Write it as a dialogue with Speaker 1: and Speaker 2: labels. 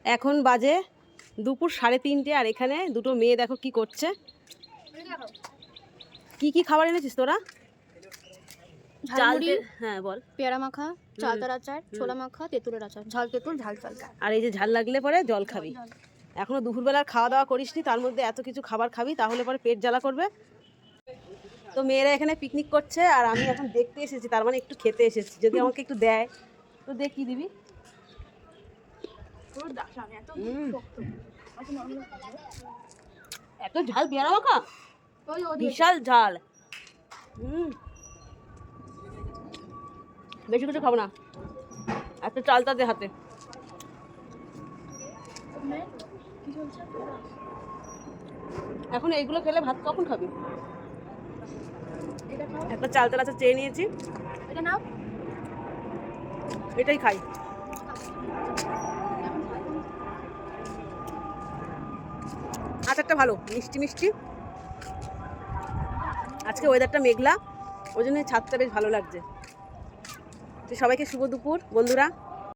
Speaker 1: এখন বাজে দুপুর 3:30 আর এখানে দুটো মেয়ে দেখো কি করছে। কি কি খাবার এনেছিস তোরা?
Speaker 2: ঝালমুড়ি,
Speaker 1: হ্যাঁ বল।
Speaker 2: পেয়ারা মাখা, চালতার আচার, ছোলা মাখা, তেঁতুলের আচার, ঝাল তেঁতুল, ঝাল চালতা।
Speaker 1: আর এই যে ঝাল লাগলে পরে জল খাবি। এখনো দুপুরবেলার খাওয়া দাওয়া করিসনি, তার মধ্যে এত কিছু খাবার খাবি, তাহলে পরে পেট জ্বালা করবে। তো মেয়েরা এখানে পিকনিক করছে আর আমি এখন দেখতে এসেছি, তার মানে একটু খেতে এসেছি। যদি আমাকে একটু দেয় তো দে, কি দিবি? এত ঝাল পেয়ারা মাখা, বিশাল ঝাল। বেশি কিছু খাবো না, একটা চালতা দে হাতে। এখন এইগুলো খেলে ভাত কখন খাবি? একটা চালতার আচার চেয়ে নিয়েছি,
Speaker 2: এটা নাও,
Speaker 1: এটাই খাই। আচারটা ভালো, মিষ্টি মিষ্টি। আজকে ওয়েদারটা মেঘলা, ওই জন্য ছাদটা বেশ ভালো লাগছে। তো সবাইকে শুভ দুপুর বন্ধুরা।